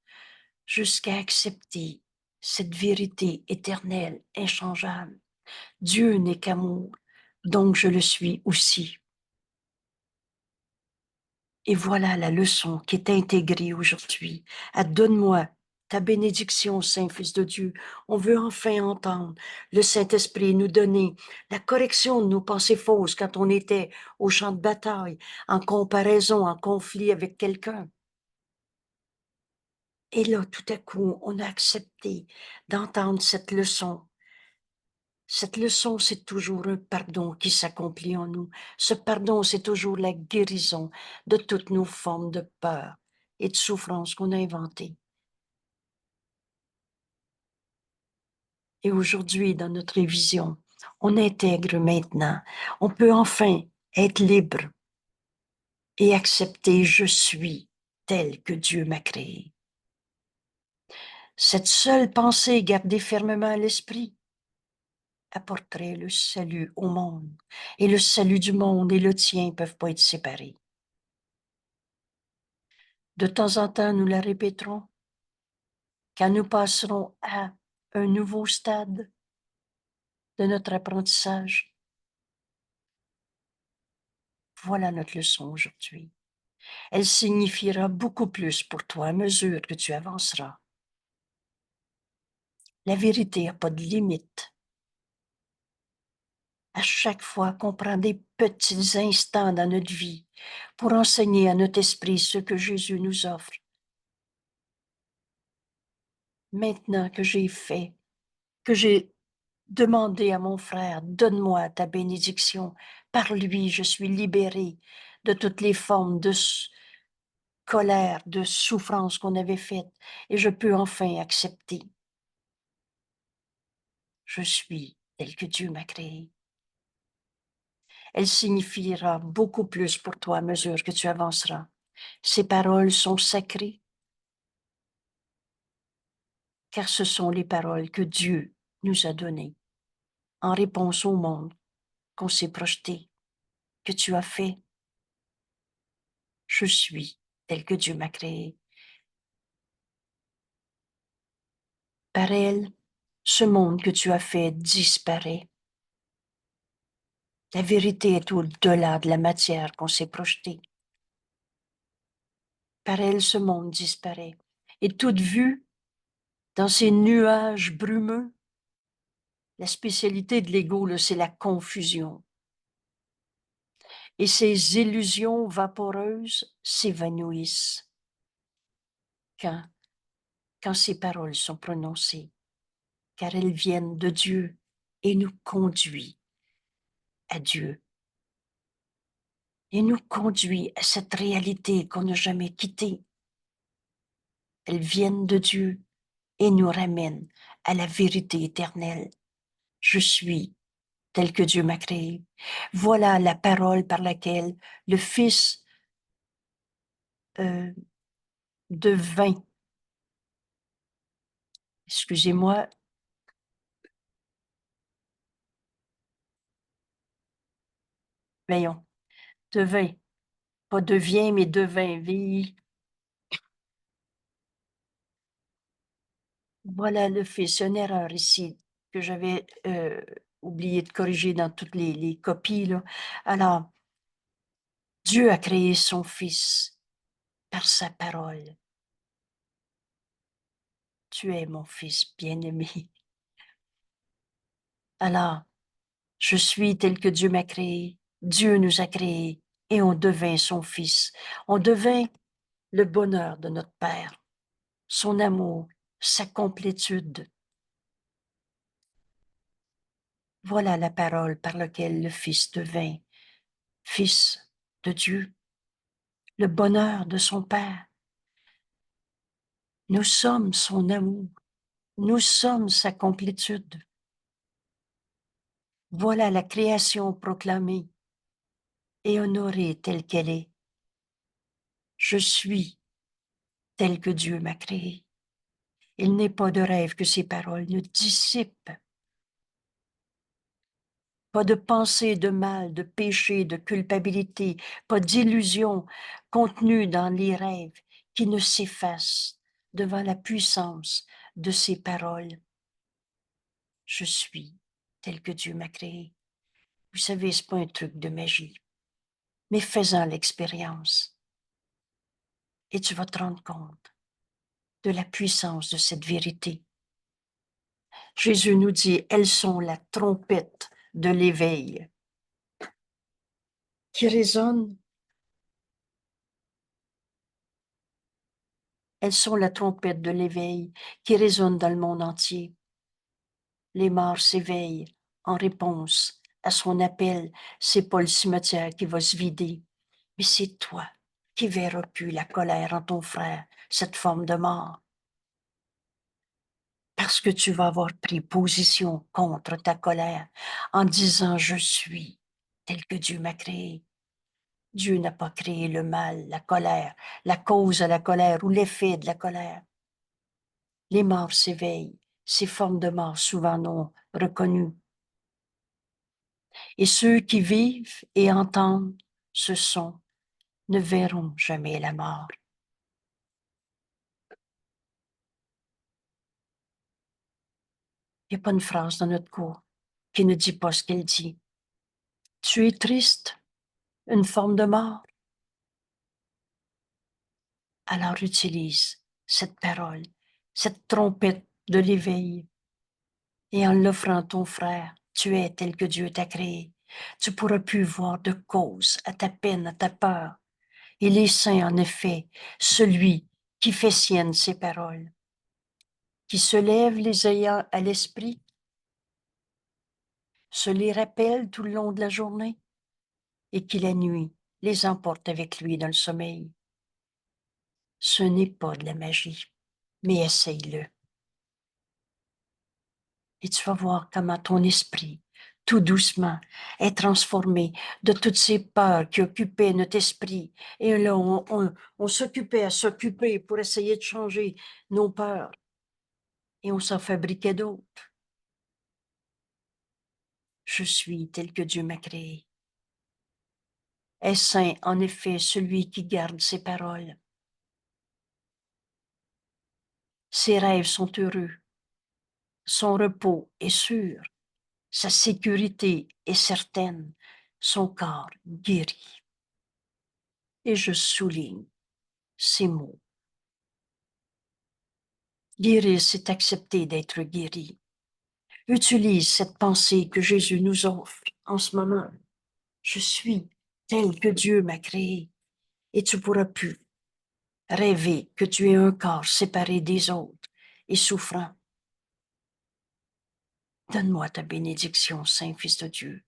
jusqu'à accepter cette vérité éternelle, inchangeable. Dieu n'est qu'amour, donc je le suis aussi. Et voilà la leçon qui est intégrée aujourd'hui. Donne-moi ta bénédiction, Saint-Fils de Dieu. On veut enfin entendre le Saint-Esprit nous donner la correction de nos pensées fausses quand on était au champ de bataille, en comparaison, en conflit avec quelqu'un. Et là, tout à coup, on a accepté d'entendre cette leçon. Cette leçon, c'est toujours un pardon qui s'accomplit en nous. Ce pardon, c'est toujours la guérison de toutes nos formes de peur et de souffrance qu'on a inventées. Et aujourd'hui, dans notre révision, on intègre maintenant, on peut enfin être libre et accepter je suis tel que Dieu m'a créé. Cette seule pensée gardée fermement à l'esprit apporterait le salut au monde. Et le salut du monde et le tien ne peuvent pas être séparés. De temps en temps, nous la répéterons. Quand nous passerons à un nouveau stade de notre apprentissage, voilà notre leçon aujourd'hui. Elle signifiera beaucoup plus pour toi à mesure que tu avanceras. La vérité n'a pas de limite. À chaque fois qu'on prend des petits instants dans notre vie pour enseigner à notre esprit ce que Jésus nous offre, maintenant que j'ai fait, que j'ai demandé à mon frère, donne-moi ta bénédiction, par lui je suis libérée de toutes les formes de colère, de souffrance qu'on avait faites, et je peux enfin accepter. Je suis tel que Dieu m'a créé. Elle signifiera beaucoup plus pour toi à mesure que tu avanceras. Ces paroles sont sacrées, car ce sont les paroles que Dieu nous a données en réponse au monde qu'on s'est projeté, que tu as fait. Je suis tel que Dieu m'a créé. Par elle, ce monde que tu as fait disparaît. La vérité est au-delà de la matière qu'on s'est projetée. Par elle, ce monde disparaît. Et toute vue dans ces nuages brumeux, la spécialité de l'ego, c'est la confusion. Et ces illusions vaporeuses s'évanouissent quand ces paroles sont prononcées, car elles viennent de Dieu et nous conduisent à Dieu. Et nous conduisent à cette réalité qu'on n'a jamais quittée. Elles viennent de Dieu et nous ramènent à la vérité éternelle. Je suis tel que Dieu m'a créé. Voilà la parole par laquelle le Fils euh, devint, excusez-moi, voyons, devint Pas devient, mais devint vie. Voilà le Fils, une erreur ici que j'avais oublié de corriger dans toutes les copies, là. Alors, Dieu a créé son Fils par sa parole. Tu es mon Fils bien-aimé. Alors, je suis tel que Dieu m'a créé. Dieu nous a créés et on devint son Fils. On devint le bonheur de notre Père, son amour, sa complétude. Voilà la parole par laquelle le Fils devint Fils de Dieu, le bonheur de son Père. Nous sommes son amour, nous sommes sa complétude. Voilà la création proclamée et honorée telle qu'elle est. Je suis tel que Dieu m'a créé. Il n'est pas de rêve que ces paroles ne dissipent, pas de pensée de mal, de péché, de culpabilité, pas d'illusion contenue dans les rêves qui ne s'effacent devant la puissance de ces paroles. Je suis tel que Dieu m'a créé. Vous savez, c'est pas un truc de magie, mais fais-en l'expérience et tu vas te rendre compte de la puissance de cette vérité. Jésus nous dit, elles sont la trompette de l'éveil qui résonne. Elles sont la trompette de l'éveil qui résonne dans le monde entier. Les morts s'éveillent en réponse à son appel. C'est pas le cimetière qui va se vider, mais c'est toi qui verras plus la colère en ton frère, cette forme de mort. Parce que tu vas avoir pris position contre ta colère en disant je suis tel que Dieu m'a créé. Dieu n'a pas créé le mal, la colère, la cause de la colère ou l'effet de la colère. Les morts s'éveillent, ces formes de mort souvent non reconnues. Et ceux qui vivent et entendent ce son ne verront jamais la mort. Il n'y a pas une phrase dans notre cours qui ne dit pas ce qu'elle dit. Tu es triste, une forme de mort. Alors utilise cette parole, cette trompette de l'éveil. Et en l'offrant à ton frère, tu es tel que Dieu t'a créé. Tu pourras plus voir de cause à ta peine, à ta peur. Il est saint, en effet, celui qui fait sienne ces paroles, qui se lève les ayant à l'esprit, se les rappelle tout le long de la journée, et qui la nuit les emporte avec lui dans le sommeil. Ce n'est pas de la magie, mais essaye-le. Et tu vas voir comment ton esprit, tout doucement, est transformé de toutes ces peurs qui occupaient notre esprit. Et là, on s'occupait à s'occuper pour essayer de changer nos peurs. Et on s'en fabriquait d'autres. Je suis tel que Dieu m'a créé. Est saint, en effet, celui qui garde ses paroles. Ses rêves sont heureux. Son repos est sûr. Sa sécurité est certaine. Son corps guéri. Et je souligne ces mots. Guérir, c'est accepter d'être guéri. Utilise cette pensée que Jésus nous offre en ce moment. Je suis tel que Dieu m'a créé. Et tu pourras plus rêver que tu es un corps séparé des autres et souffrant. Donne-moi ta bénédiction, Saint-Fils de Dieu,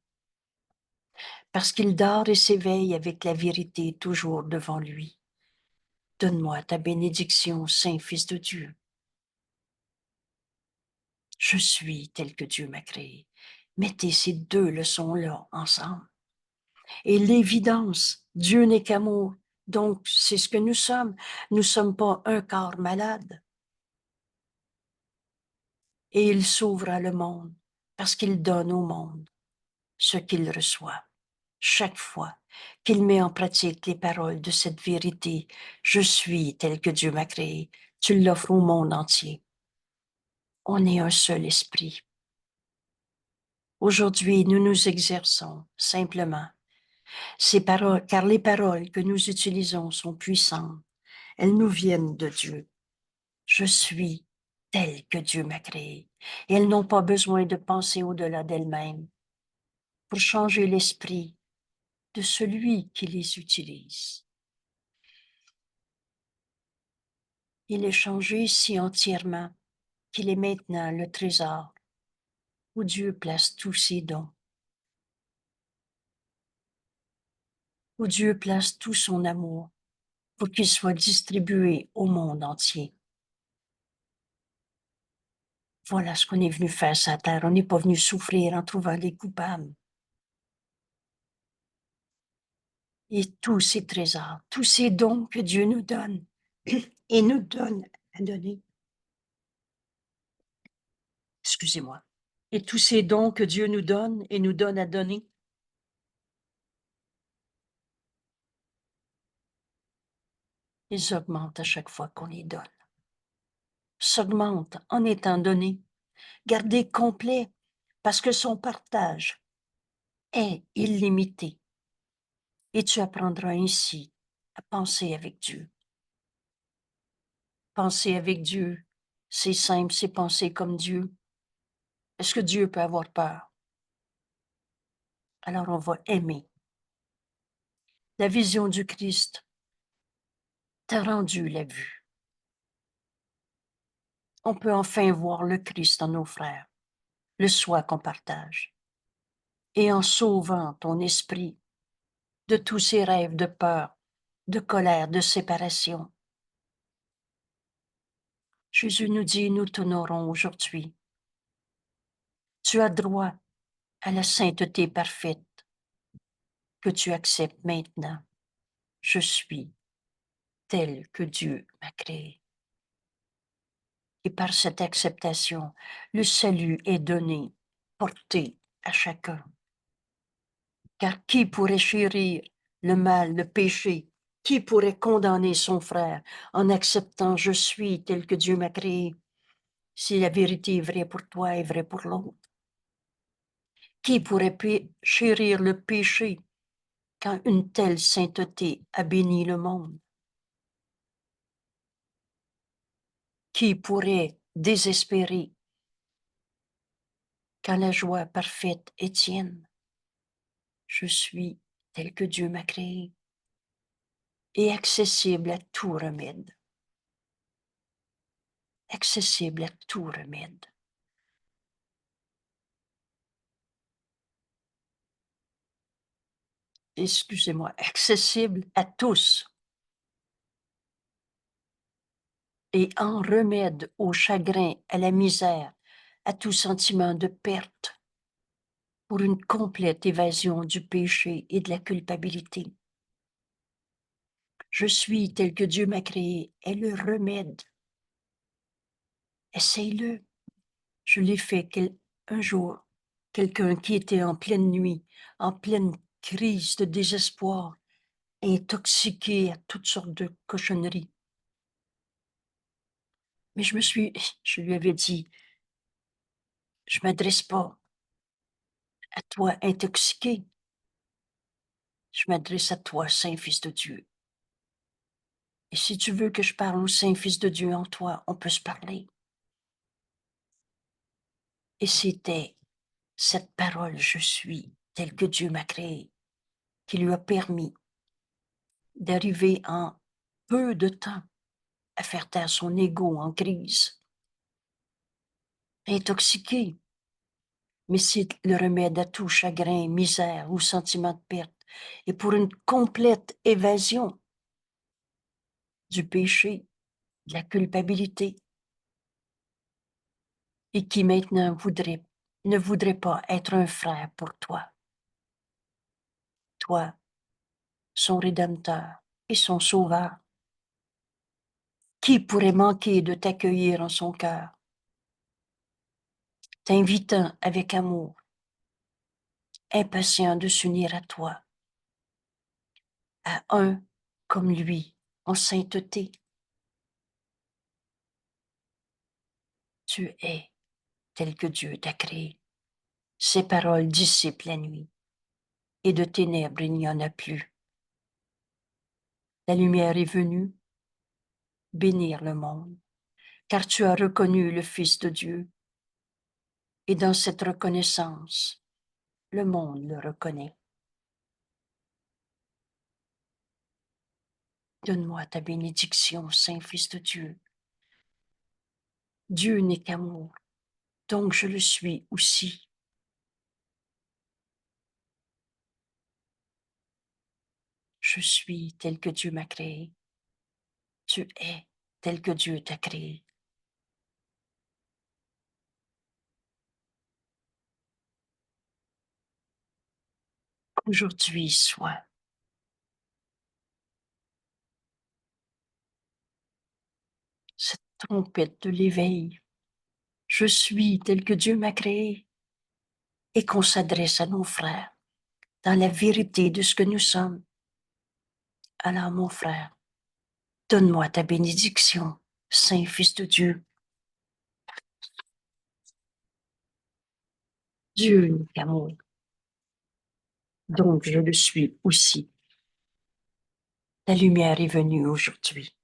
parce qu'il dort et s'éveille avec la vérité toujours devant lui. Donne-moi ta bénédiction, Saint-Fils de Dieu. Je suis tel que Dieu m'a créé. Mettez ces deux leçons-là ensemble. Et l'évidence, Dieu n'est qu'amour. Donc, c'est ce que nous sommes. Nous ne sommes pas un corps malade. Et il s'ouvre à le monde parce qu'il donne au monde ce qu'il reçoit. chaque fois qu'il met en pratique les paroles de cette vérité, je suis tel que Dieu m'a créé, tu l'offres au monde entier. On est un seul esprit. Aujourd'hui, nous nous exerçons simplement ces paroles, car les paroles que nous utilisons sont puissantes. Elles nous viennent de Dieu. Je suis tel que Dieu m'a créé. Et elles n'ont pas besoin de penser au-delà d'elles-mêmes pour changer l'esprit de celui qui les utilise. Il est changé si entièrement qu'il est maintenant le trésor où Dieu place tous ses dons, où Dieu place tout son amour pour qu'il soit distribué au monde entier. Voilà ce qu'on est venu faire sur la terre. On n'est pas venu souffrir en trouvant des coupables. Et tous ces trésors, tous ces dons que Dieu nous donne et nous donne à donner. Excusez-moi. Et tous ces dons que Dieu nous donne et nous donne à donner, ils augmentent à chaque fois qu'on les donne. S'augmentent en étant donnés, gardés complets, parce que son partage est illimité. Et tu apprendras ainsi à penser avec Dieu. Penser avec Dieu, c'est simple, c'est penser comme Dieu. Est-ce que Dieu peut avoir peur? Alors on va aimer. La vision du Christ t'a rendu la vue. On peut enfin voir le Christ en nos frères, le soi qu'on partage. Et en sauvant ton esprit de tous ces rêves de peur, de colère, de séparation, Jésus nous dit, nous t'honorons aujourd'hui. Tu as droit à la sainteté parfaite que tu acceptes maintenant. Je suis tel que Dieu m'a créé. Et par cette acceptation, le salut est donné, porté à chacun. Car qui pourrait chérir le mal, le péché? Qui pourrait condamner son frère en acceptant je suis tel que Dieu m'a créé? Si la vérité est vraie pour toi et vraie pour l'autre. Qui pourrait chérir le péché quand une telle sainteté a béni le monde? Qui pourrait désespérer quand la joie parfaite est tienne? Je suis tel que Dieu m'a créé et accessible à tout remède. Accessible à tout remède. Excusez-moi, accessible à tous et en remède au chagrin, à la misère, à tout sentiment de perte, pour une complète évasion du péché et de la culpabilité. Je suis tel que Dieu m'a créé est le remède. Essaye-le. Je l'ai fait un jour. Quelqu'un qui était en pleine nuit, en pleine crise de désespoir, intoxiqué à toutes sortes de cochonneries. Mais je lui avais dit, je m'adresse pas à toi intoxiqué. Je m'adresse à toi, Saint-Fils de Dieu. Et si tu veux que je parle au Saint-Fils de Dieu en toi, on peut se parler. Et c'était cette parole, je suis, telle que Dieu m'a créé, qui lui a permis d'arriver en peu de temps à faire taire son ego en crise, intoxiqué. Mais c'est le remède à tout chagrin, misère ou sentiment de perte. Et pour une complète évasion du péché, de la culpabilité, et qui maintenant ne voudrait pas être un frère pour toi. Toi, son Rédempteur et son Sauveur, qui pourrait manquer de t'accueillir en son cœur, t'invitant avec amour, impatient de s'unir à toi à un comme lui en sainteté. Tu es tel que Dieu t'a créé. Ses paroles dissipent la nuit, et de ténèbres il n'y en a plus. La lumière est venue bénir le monde, car tu as reconnu le Fils de Dieu, et dans cette reconnaissance, le monde le reconnaît. Donne-moi ta bénédiction, Saint-Fils de Dieu. Dieu n'est qu'amour, donc je le suis aussi. Je suis tel que Dieu m'a créé. Tu es tel que Dieu t'a créé. Qu'aujourd'hui soit cette trompette de l'éveil. Je suis tel que Dieu m'a créé, et qu'on s'adresse à nos frères dans la vérité de ce que nous sommes. Alors, mon frère, donne-moi ta bénédiction, Saint Fils de Dieu. Dieu n'est qu'amour, donc je le suis aussi. La lumière est venue aujourd'hui,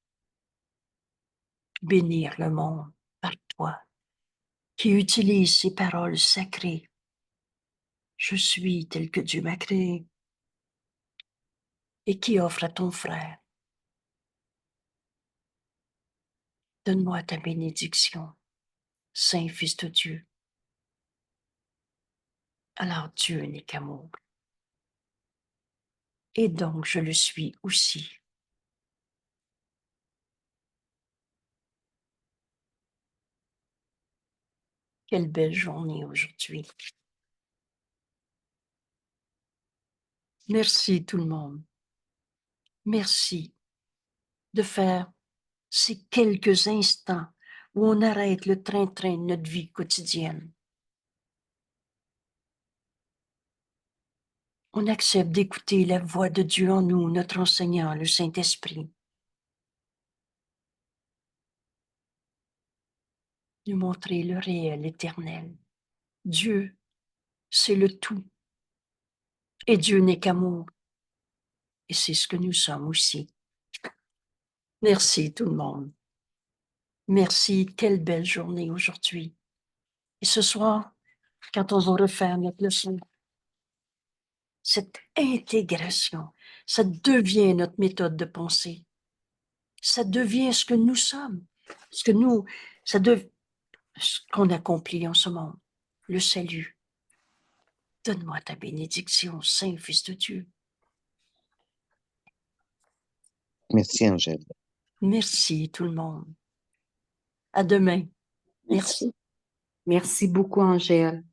bénir le monde par toi, qui utilise ces paroles sacrées. Je suis tel que Dieu m'a créé, et qui offre à ton frère. Donne-moi ta bénédiction, Saint Fils de Dieu. Alors Dieu n'est qu'amour, et donc je le suis aussi. Quelle belle journée aujourd'hui. Merci tout le monde. Merci de faire ces quelques instants où on arrête le train-train de notre vie quotidienne. On accepte d'écouter la voix de Dieu en nous, notre enseignant, le Saint-Esprit. Nous montrer le réel éternel. Dieu, c'est le tout. Et Dieu n'est qu'amour. Et c'est ce que nous sommes aussi. Merci tout le monde. Merci, quelle belle journée aujourd'hui. Et ce soir, quand on va refaire notre leçon, cette intégration, ça devient notre méthode de pensée. Ça devient ce que nous sommes, ce que nous, ce qu'on accomplit en ce monde, le salut. Donne-moi ta bénédiction, Saint Fils de Dieu. Merci, Angèle. Merci tout le monde. À demain. Merci. Merci beaucoup, Angèle.